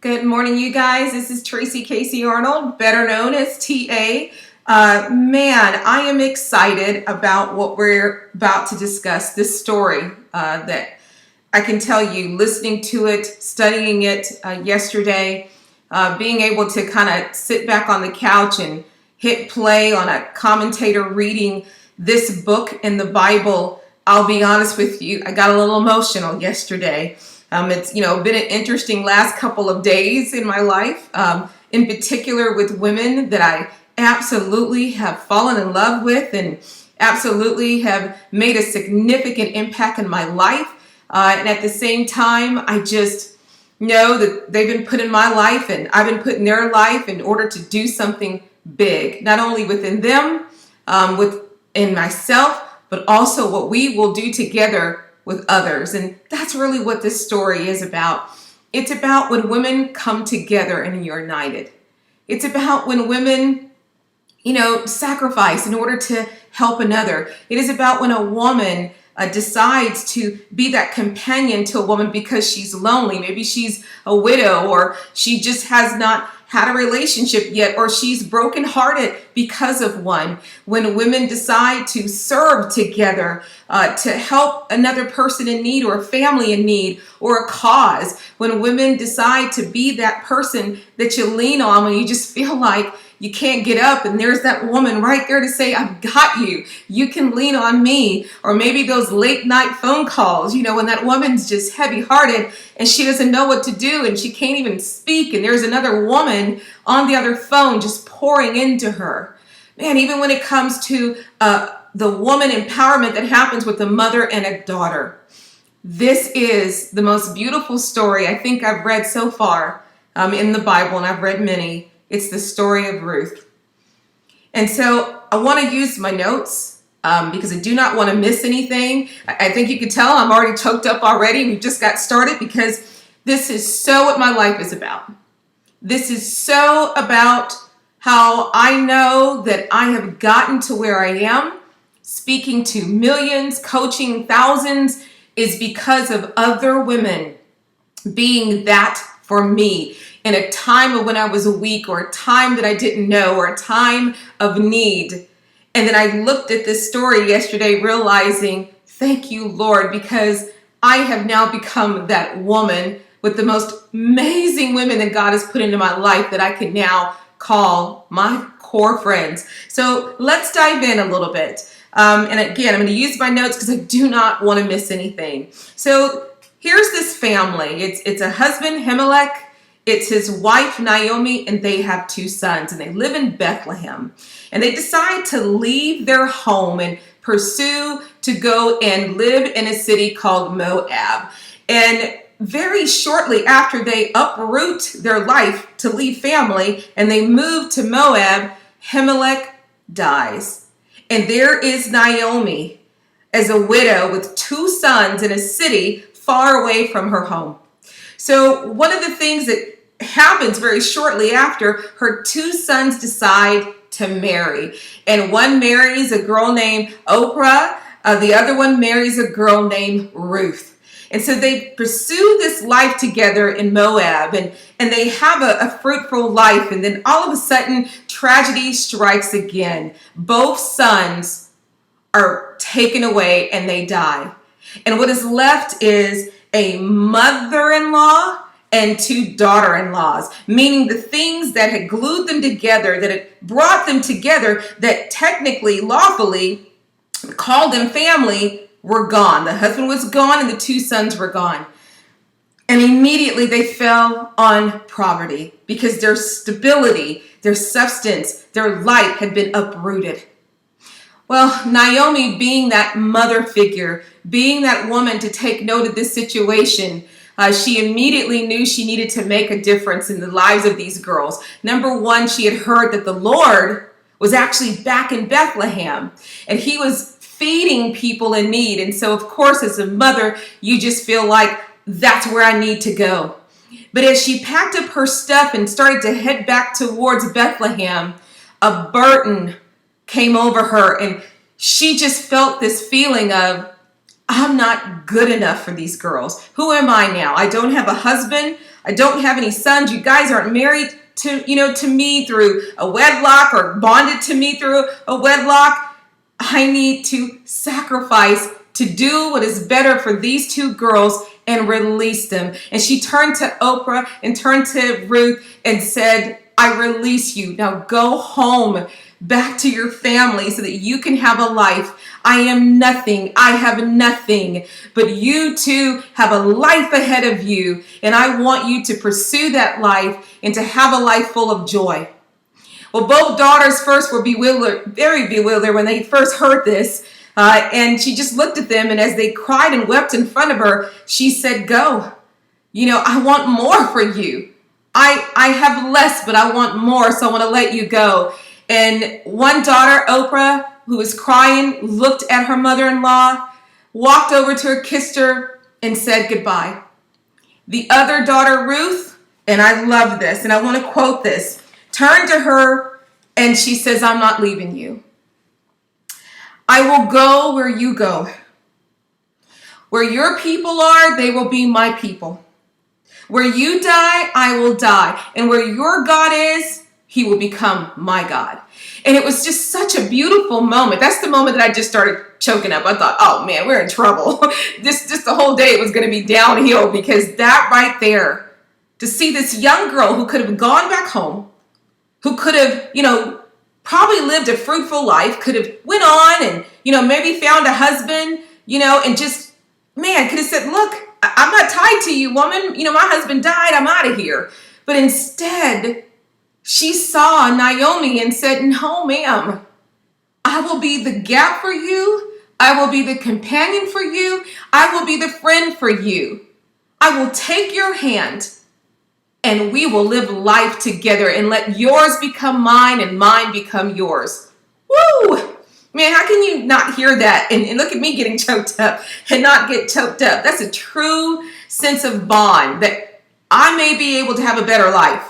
Good morning, you guys. This is Tracy Casey-Arnold, better known as TA. Man, I am excited about what we're about to discuss. This story that I can tell you, listening to it, studying it yesterday, being able to kind of sit back on the couch and hit play on a commentator reading this book in the Bible. I'll be honest with you, I got a little emotional yesterday. It's been an interesting last couple of days in my life, in particular with women that I absolutely have fallen in love with and absolutely have made a significant impact in my life. And at the same time, I just know that they've been put in my life and I've been put in their life in order to do something big, not only within them, within myself, but also what we will do together with others. And that's really what this story is about. It's about when women come together and you're united. It's about when women, sacrifice in order to help another. It is about when a woman decides to be that companion to a woman because she's lonely. Maybe she's a widow, or she just has not had a relationship yet, or she's brokenhearted because of one. When women decide to serve together to help another person in need, or a family in need, or a cause. When women decide to be that person that you lean on when you just feel like you can't get up, and there's that woman right there to say, I've got you. You can lean on me. Or maybe those late night phone calls, when that woman's just heavy hearted and she doesn't know what to do and she can't even speak, and there's another woman on the other phone just pouring into her. Man, even when it comes to the woman empowerment that happens with a mother and a daughter. This is the most beautiful story I think I've read so far in the Bible, and I've read many. It's the story of Ruth. And so I want to use my notes because I do not want to miss anything. I think you can tell I'm already choked up already. We just got started because this is so what my life is about. This is so about how I know that I have gotten to where I am, speaking to millions, coaching thousands, is because of other women being that for me in a time of when I was weak, or a time that I didn't know, or a time of need. And then I looked at this story yesterday realizing, thank you, Lord, because I have now become that woman with the most amazing women that God has put into my life that I can now call my core friends. So let's dive in a little bit. And again, I'm going to use my notes because I do not want to miss anything. So here's this family. It's a husband, Himelech. It's his wife, Naomi, and they have 2 sons, and they live in Bethlehem. And they decide to leave their home and pursue to go and live in a city called Moab. And very shortly after they uproot their life to leave family and they move to Moab, Himelech dies. And there is Naomi as a widow with 2 sons in a city far away from her home. So one of the things that happens very shortly after, her 2 sons decide to marry. And one marries a girl named Oprah. The other one marries a girl named Ruth. And so they pursue this life together in Moab, and they have a fruitful life. And then all of a sudden, tragedy strikes again. Both sons are taken away and they die. And what is left is a mother-in-law and 2 daughter-in-laws, meaning the things that had glued them together, that had brought them together, that technically, lawfully called them family, were gone. The husband was gone and the 2 sons were gone. And immediately they fell on poverty because their stability, their substance, their life had been uprooted. Well, Naomi, being that mother figure, being that woman to take note of this situation, she immediately knew she needed to make a difference in the lives of these girls. Number one, she had heard that the Lord was actually back in Bethlehem, and he was feeding people in need. And so, of course, as a mother, you just feel like that's where I need to go. But as she packed up her stuff and started to head back towards Bethlehem, a burden came over her, and she just felt this feeling of, I'm not good enough for these girls. Who am I now? I don't have a husband. I don't have any sons. You guys aren't married to me through a wedlock or bonded to me through a wedlock. I need to sacrifice to do what is better for these two girls and release them. And she turned to Oprah and turned to Ruth and said, I release you. Now go home back to your family so that you can have a life. I am nothing. I have nothing. But you two have a life ahead of you. And I want you to pursue that life and to have a life full of joy. Well, both daughters first were bewildered, very bewildered when they first heard this. And she just looked at them, and as they cried and wept in front of her, she said, go. I want more for you. I have less, but I want more, so I want to let you go. And one daughter, Oprah, who was crying, looked at her mother-in-law, walked over to her, kissed her, and said goodbye. The other daughter, Ruth, and I love this, and I want to quote this, turned to her, and she says, I'm not leaving you. I will go where you go. Where your people are, they will be my people. Where you die, I will die. And where your God is, he will become my God. And it was just such a beautiful moment. That's the moment that I just started choking up. I thought, oh man, we're in trouble. Just the whole day was going to be downhill, because that right there, to see this young girl who could have gone back home, who could have, probably lived a fruitful life, could have went on and, maybe found a husband, and just, man, could have said, look, I'm not tied to you, woman. My husband died. I'm out of here. But instead, she saw Naomi and said, no, ma'am, I will be the gap for you. I will be the companion for you. I will be the friend for you. I will take your hand, and we will live life together, and let yours become mine and mine become yours. Woo! Man, how can you not hear that? And look at me getting choked up and not get choked up. That's a true sense of bond, that I may be able to have a better life,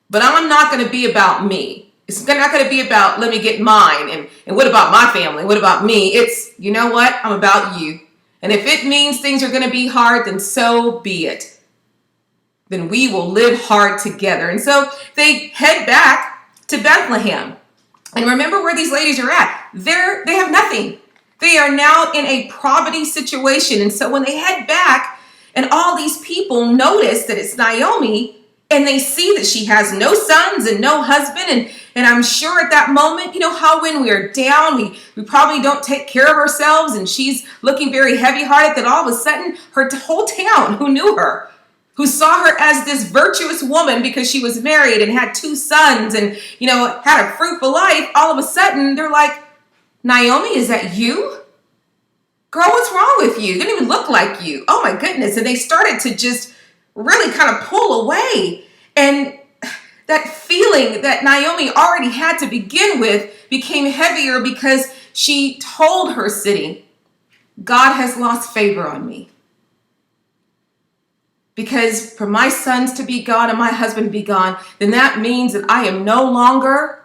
but I'm not going to be about me. It's not going to be about, let me get mine. And what about my family? What about me? It's, you know what? I'm about you. And if it means things are going to be hard, then so be it. Then we will live hard together. And so they head back to Bethlehem. And remember where these ladies are at. They have nothing. They are now in a poverty situation. And so when they head back, and all these people notice that it's Naomi, and they see that she has no sons and no husband. And I'm sure at that moment, how when we are down, we probably don't take care of ourselves, and she's looking very heavy-hearted, that all of a sudden her whole town who knew her, who saw her as this virtuous woman because she was married and had 2 sons and, had a fruitful life, all of a sudden they're like, Naomi, is that you? Girl, what's wrong with you? You didn't even look like you. Oh my goodness. And they started to just really kind of pull away. And that feeling that Naomi already had to begin with became heavier, because she told her city, God has lost favor on me. Because for my sons to be gone and my husband to be gone, then that means that I am no longer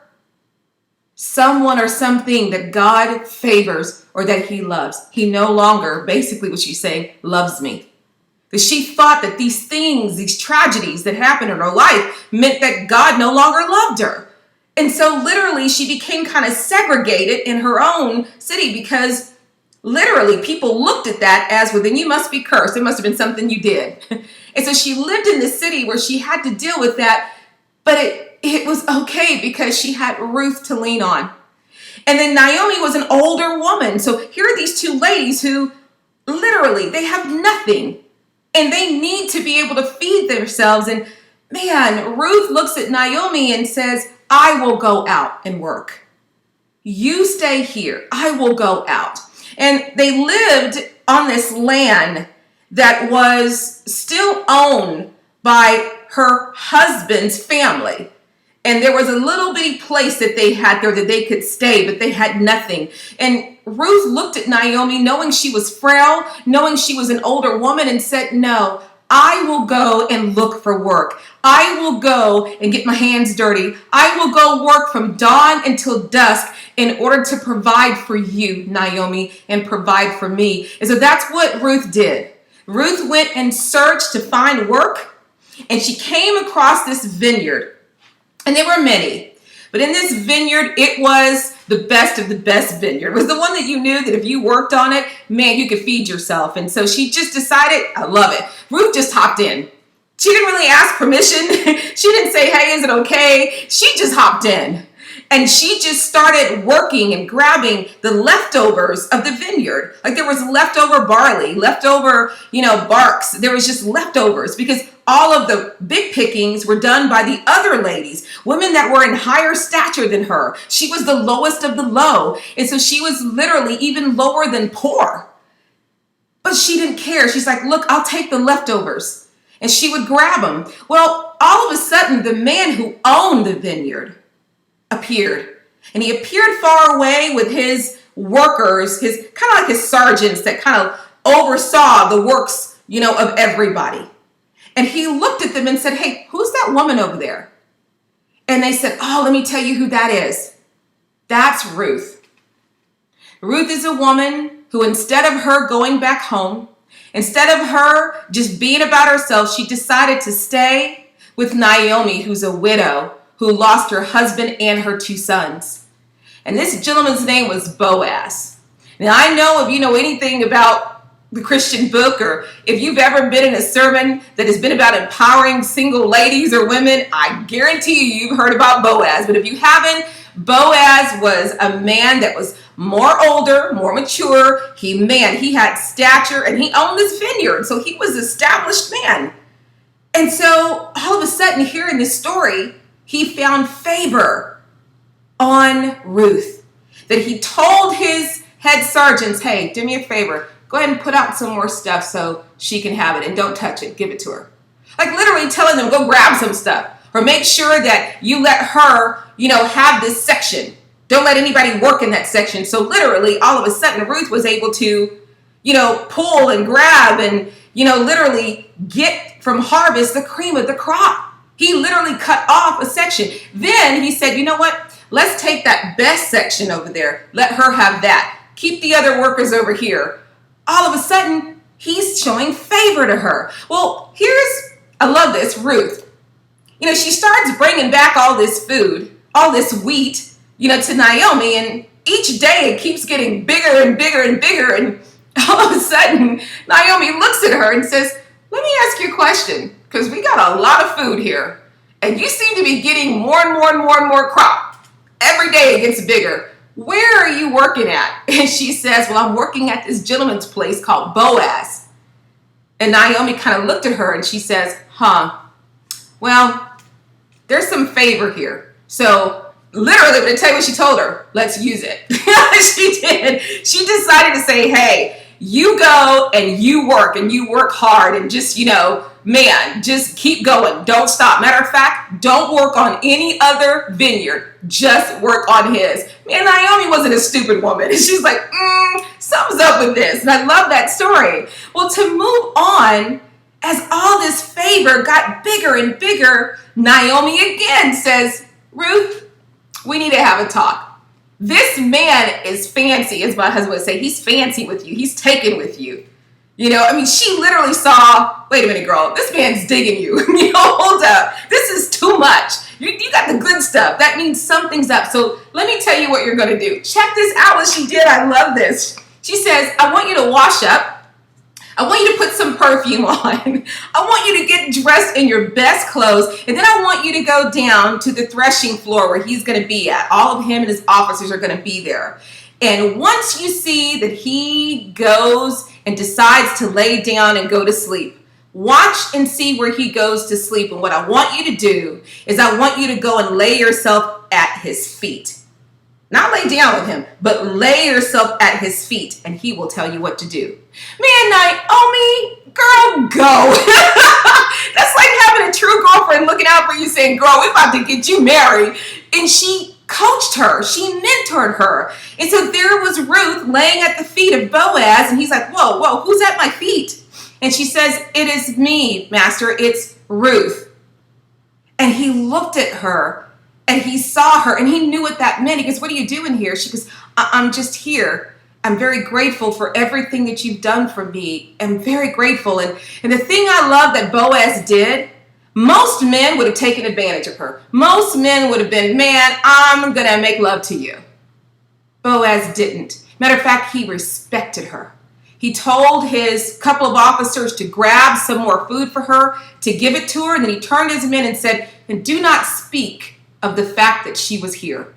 someone or something that God favors or that he loves. He no longer, basically what she's saying, loves me. That she thought that these things, these tragedies that happened in her life meant that God no longer loved her. And so literally she became kind of segregated in her own city, because literally people looked at that as, well, then you must be cursed. It must have been something you did. And so she lived in this city where she had to deal with that, but it was okay because she had Ruth to lean on. And then Naomi was an older woman. So here are these 2 ladies who literally, they have nothing, and they need to be able to feed themselves. And man, Ruth looks at Naomi and says, I will go out and work. You stay here. I will go out. And they lived on this land that was still owned by her husband's family. And there was a little bitty place that they had there that they could stay, but they had nothing. And Ruth looked at Naomi, knowing she was frail, knowing she was an older woman, and said, no, I will go and look for work. I will go and get my hands dirty. I will go work from dawn until dusk in order to provide for you, Naomi, and provide for me. And so that's what Ruth did. Ruth went and searched to find work. And she came across this vineyard, and there were many. But in this vineyard, it was the best of the best vineyard. It was the one that you knew that if you worked on it, man, you could feed yourself. And so she just decided, I love it. Ruth just hopped in. She didn't really ask permission. She didn't say, hey, is it okay? She just hopped in. And she just started working and grabbing the leftovers of the vineyard. Like there was leftover barley, leftover, barks. There was just leftovers because all of the big pickings were done by the other ladies, women that were in higher stature than her. She was the lowest of the low. And so she was literally even lower than poor. But she didn't care. She's like, look, I'll take the leftovers. And she would grab them. Well, all of a sudden, the man who owned the vineyard appeared. And he appeared far away with his workers, his kind of like his sergeants that kind of oversaw the works, of everybody. And he looked at them and said, hey, who's that woman over there? And they said, oh, let me tell you who that is. That's Ruth. Ruth is a woman who, instead of her going back home, instead of her just being about herself, she decided to stay with Naomi, who's a widow, who lost her husband and her 2 sons. And this gentleman's name was Boaz. Now, I know if you know anything about the Christian book, or if you've ever been in a sermon that has been about empowering single ladies or women, I guarantee you've heard about Boaz. But if you haven't, Boaz was a man that was more older, more mature. He had stature, and he owned this vineyard. So he was an established man. And so all of a sudden, here in this story, he found favor on Ruth. That he told his head sergeants, hey, do me a favor. Go ahead and put out some more stuff so she can have it, and don't touch it. Give it to her. Like literally telling them, go grab some stuff. Or make sure that you let her, have this section. Don't let anybody work in that section. So literally, all of a sudden, Ruth was able to, pull and grab and, literally get from harvest the cream of the crop. He literally cut off a section. Then he said, you know what? Let's take that best section over there. Let her have that. Keep the other workers over here. All of a sudden, he's showing favor to her. Well, I love this, Ruth. She starts bringing back all this food, all this wheat, to Naomi. And each day it keeps getting bigger and bigger and bigger. And all of a sudden, Naomi looks at her and says, let me ask you a question, because we got a lot of food here. And you seem to be getting more and more and more and more crop. Every day it gets bigger. Where are you working at? And she says, well, I'm working at this gentleman's place called Boaz. And Naomi kind of looked at her and she says, well, there's some favor here. So literally, I'm going to tell you what she told her. Let's use it. She did. She decided to say, hey, you go and you work hard and just, just keep going. Don't stop. Matter of fact, don't work on any other vineyard. Just work on his. Man, Naomi wasn't a stupid woman. And she's like, something's up with this. And I love that story. Well, to move on, as all this favor got bigger and bigger, Naomi again says, Ruth, we need to have a talk. This man is fancy, as my husband would say. He's fancy with you. He's taken with you. She literally saw, wait a minute, girl, this man's digging you. Hold up. This is too much. You got the good stuff. That means something's up. So let me tell you what you're going to do. Check this out what she did. I love this. She says, I want you to wash up. I want you to put some perfume on. I want you to get dressed in your best clothes. And then I want you to go down to the threshing floor where he's going to be at. All of him and his officers are going to be there. And once you see that he goes and decides to lay down and go to sleep, watch and see where he goes to sleep. And what I want you to do is I want you to go and lay yourself at his feet. Not lay down with him, but lay yourself at his feet, and he will tell you what to do. Man, Naomi, girl, go. That's like having a true girlfriend looking out for you saying, girl, we're about to get you married. And she coached her. She mentored her. And so there was Ruth laying at the feet of Boaz, and he's like, whoa, who's at my feet? And she says, it is me, master. It's Ruth. And he looked at her. And he saw her and he knew what that meant. He goes, what are you doing here? She goes, I'm just here. I'm very grateful for everything that you've done for me. I'm very grateful. And the thing I love that Boaz did, Most men would have taken advantage of her. Most men would have been, man, I'm going to make love to you. Boaz didn't. Matter of fact, he respected her. He told his couple of officers to grab some more food for her, to give it to her, and then he turned to his men and said, and do not speak of the fact that she was here.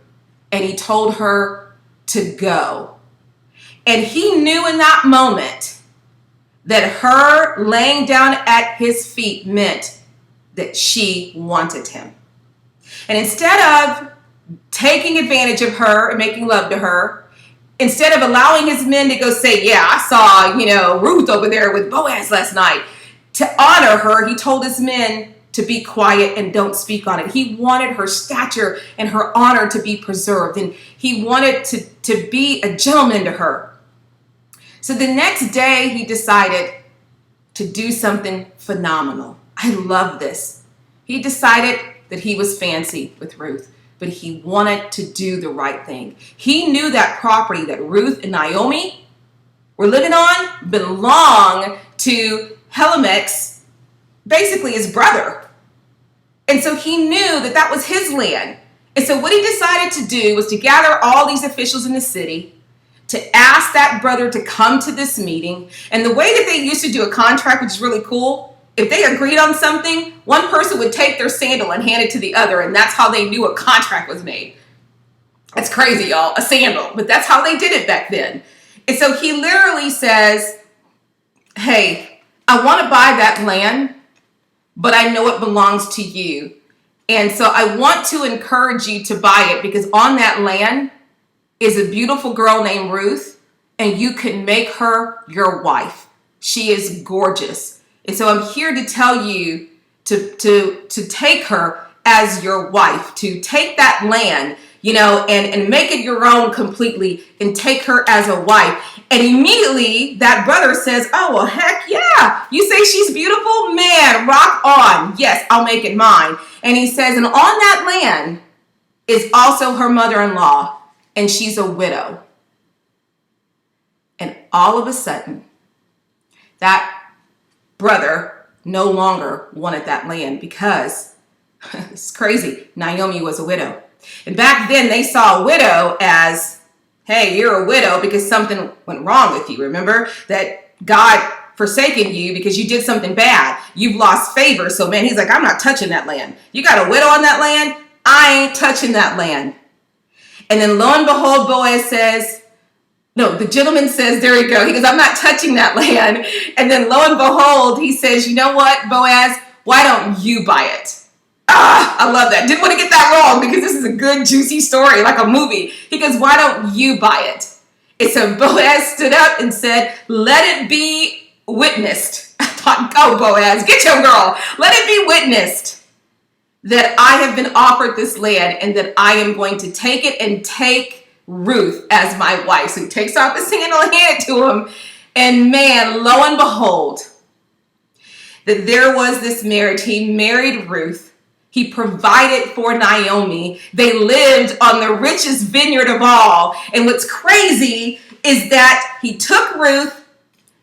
And he told her to go. And he knew in that moment that her laying down at his feet meant that she wanted him. And instead of taking advantage of her and making love to her, instead of allowing his men to go say, yeah, I saw, Ruth over there with Boaz last night, to honor her, he told his men to be quiet and don't speak on it. He wanted her stature and her honor to be preserved, and he wanted to be a gentleman to her. So the next day, he decided to do something phenomenal. I love this. He decided that he was fancy with Ruth, but he wanted to do the right thing. He knew that property that Ruth and Naomi were living on belonged to Elimelech's, basically his brother. And so he knew that that was his land. And so what he decided to do was to gather all these officials in the city, to ask that brother to come to this meeting. And the way that they used to do a contract, which is really cool, if they agreed on something, one person would take their sandal and hand it to the other, and that's how they knew a contract was made. That's crazy, y'all, a sandal, but that's how they did it back then. And so he literally says, hey, I want to buy that land, but I know it belongs to you. And so I want to encourage you to buy it, because on that land is a beautiful girl named Ruth, and you can make her your wife. She is gorgeous. And so I'm here to tell you to take her as your wife, to take that land, and make it your own completely, and take her as a wife. And immediately that brother says, oh, well, heck yeah. You say she's beautiful? Man, rock on. Yes, I'll make it mine. And he says, and on that land is also her mother-in-law, and she's a widow. And all of a sudden, that brother no longer wanted that land, because it's crazy. Naomi was a widow. And back then they saw a widow as, hey, you're a widow because something went wrong with you. Remember that God forsaken you because you did something bad. You've lost favor. So man, he's like, I'm not touching that land. You got a widow on that land? I ain't touching that land. And then lo and behold, Boaz says, no, the gentleman says, there you go. He goes, I'm not touching that land. And then lo and behold, he says, you know what, Boaz, why don't you buy it? I love that. Didn't want to get that wrong, because this is a good, juicy story, like a movie. He goes, why don't you buy it? And so Boaz stood up and said, let it be witnessed. I thought, go Boaz, get your girl. Let it be witnessed that I have been offered this land, and that I am going to take it and take Ruth as my wife. So he takes off his sandal and hands it to him. And man, lo and behold, that there was this marriage. He married Ruth. He provided for Naomi. They lived on the richest vineyard of all. And what's crazy is that he took Ruth,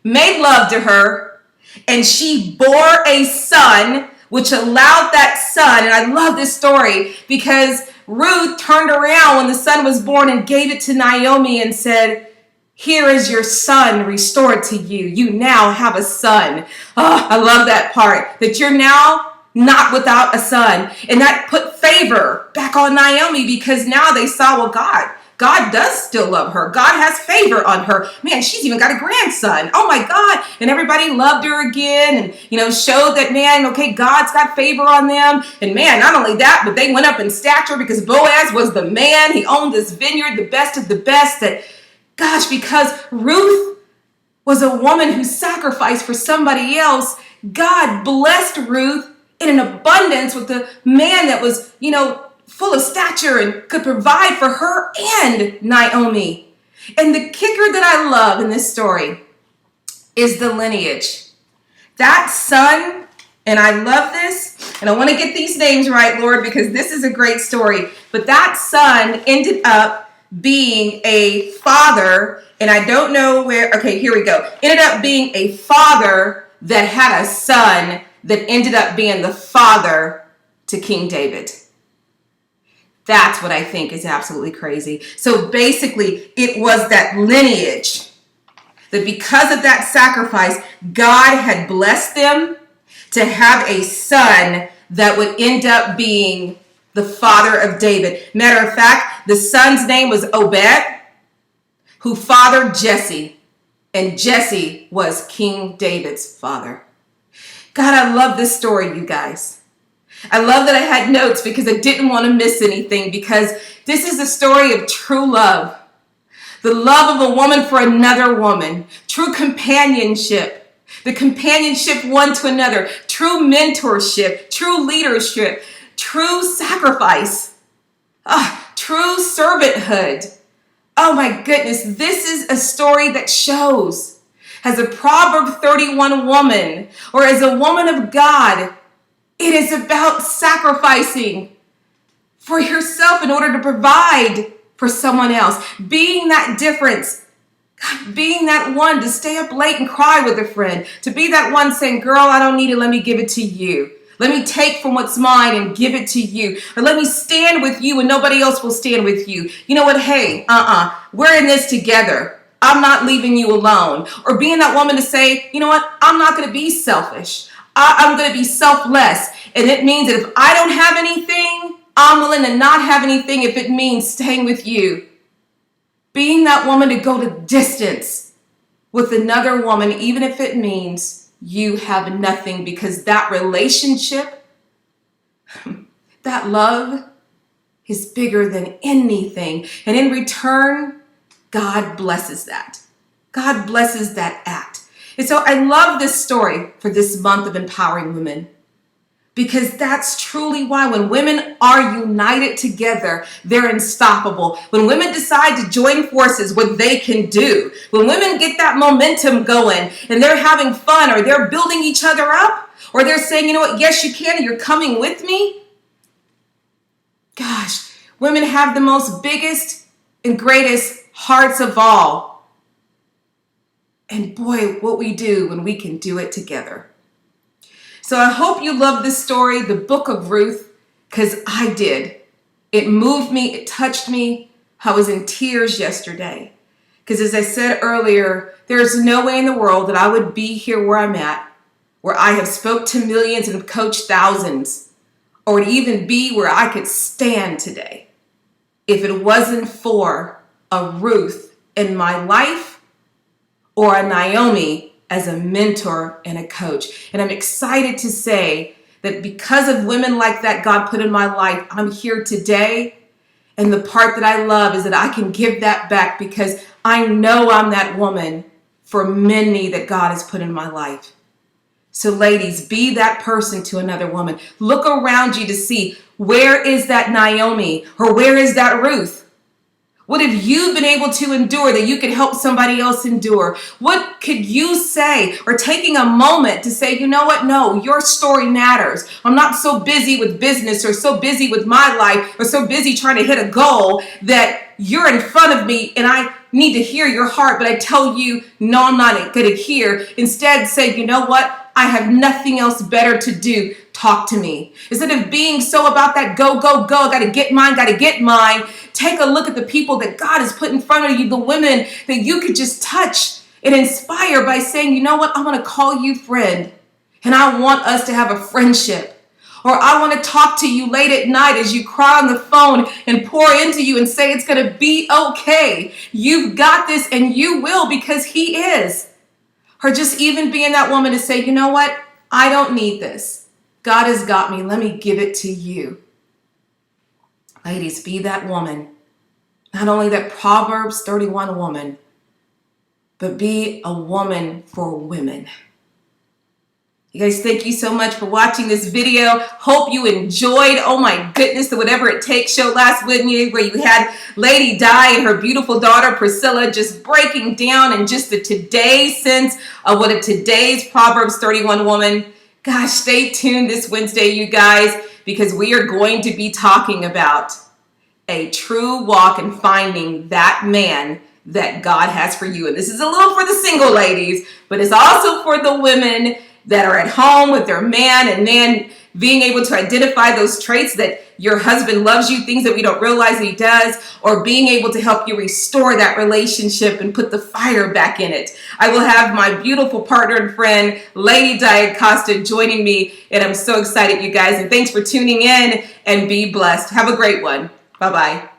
made love to her, and she bore a son, which allowed that son, and I love this story, because Ruth turned around when the son was born and gave it to Naomi and said, here is your son restored to you. You now have a son. Oh, I love that part, that you're now not without a son. And that put favor back on Naomi, because now they saw, well, God does still love her. God has favor on her. Man, she's even got a grandson. Oh my God. And everybody loved her again, and, showed that, man, okay, God's got favor on them. And man, not only that, but they went up in stature because Boaz was the man. He owned this vineyard, the best of the best. That, gosh, because Ruth was a woman who sacrificed for somebody else, God blessed Ruth in an abundance with a man that was, full of stature and could provide for her and Naomi. And the kicker that I love in this story is the lineage. That son, and I love this, and I want to get these names right, Lord, because this is a great story. But that son ended up being a father, and I don't know where, okay, here we go. Ended up being a father that had a son that ended up being the father to King David. That's what I think is absolutely crazy. So basically, it was that lineage that because of that sacrifice, God had blessed them to have a son that would end up being the father of David. Matter of fact, the son's name was Obed, who fathered Jesse. And Jesse was King David's father. God, I love this story, you guys. I love that I had notes because I didn't want to miss anything, because this is a story of true love. The love of a woman for another woman. True companionship. The companionship one to another. True mentorship. True leadership. True sacrifice. True servanthood. Oh my goodness, this is a story that shows, as a Proverb 31 woman, or as a woman of God, it is about sacrificing for yourself in order to provide for someone else. Being that difference. Being that one to stay up late and cry with a friend. To be that one saying, girl, I don't need it. Let me give it to you. Let me take from what's mine and give it to you. Or let me stand with you and nobody else will stand with you. You know what? Hey, we're in this together. I'm not leaving you alone. Or being that woman to say, you know what? I'm not going to be selfish. I'm going to be selfless. And it means that if I don't have anything, I'm willing to not have anything if it means staying with you. Being that woman to go the distance with another woman, even if it means you have nothing, because that relationship, that love is bigger than anything. And in return, God blesses that. God blesses that act. And so I love this story for this month of empowering women, because that's truly why when women are united together, they're unstoppable. When women decide to join forces, what they can do. When women get that momentum going and they're having fun, or they're building each other up, or they're saying, you know what, yes, you can, and you're coming with me. Gosh, women have the most biggest and greatest hearts of all. And boy, what we do when we can do it together. So I hope you love this story, the book of Ruth, because I did. It moved me. It touched me. I was in tears yesterday. Because as I said earlier, there's no way in the world that I would be here where I'm at, where I have spoke to millions and have coached thousands, or would even be where I could stand today, if it wasn't for a Ruth in my life, or a Naomi as a mentor and a coach. And I'm excited to say that because of women like that God put in my life, I'm here today. And the part that I love is that I can give that back, because I know I'm that woman for many that God has put in my life. So ladies, be that person to another woman. Look around you to see, where is that Naomi, or where is that Ruth? What have you been able to endure that you could help somebody else endure? What could you say, or taking a moment to say, you know what? No, your story matters. I'm not so busy with business, or so busy with my life, or so busy trying to hit a goal that you're in front of me and I need to hear your heart, but I tell you, no, I'm not going to hear. Instead, say, you know what? I have nothing else better to do. Talk to me. Instead of being so about that go, go, go, got to get mine, take a look at the people that God has put in front of you, the women that you could just touch and inspire by saying, you know what, I want to call you friend, and I want us to have a friendship. Or I want to talk to you late at night as you cry on the phone and pour into you and say it's going to be okay. You've got this, and you will, because He is. Or just even being that woman to say, you know what, I don't need this. God has got me. Let me give it to you. Ladies, be that woman. Not only that Proverbs 31 woman, but be a woman for women. You guys, thank you so much for watching this video. Hope you enjoyed, oh my goodness, the Whatever It Takes show last week, where you had Lady Di and her beautiful daughter Priscilla just breaking down in just the today's sense of what a today's Proverbs 31 woman. Gosh, stay tuned this Wednesday, you guys, because we are going to be talking about a true walk in finding that man that God has for you. And this is a little for the single ladies, but it's also for the women that are at home with their man, and man being able to identify those traits that your husband loves you, things that we don't realize that he does, or being able to help you restore that relationship and put the fire back in it. I will have my beautiful partner and friend, Lady Diane Costa, joining me, and I'm so excited, you guys, and thanks for tuning in, and be blessed. Have a great one. Bye-bye.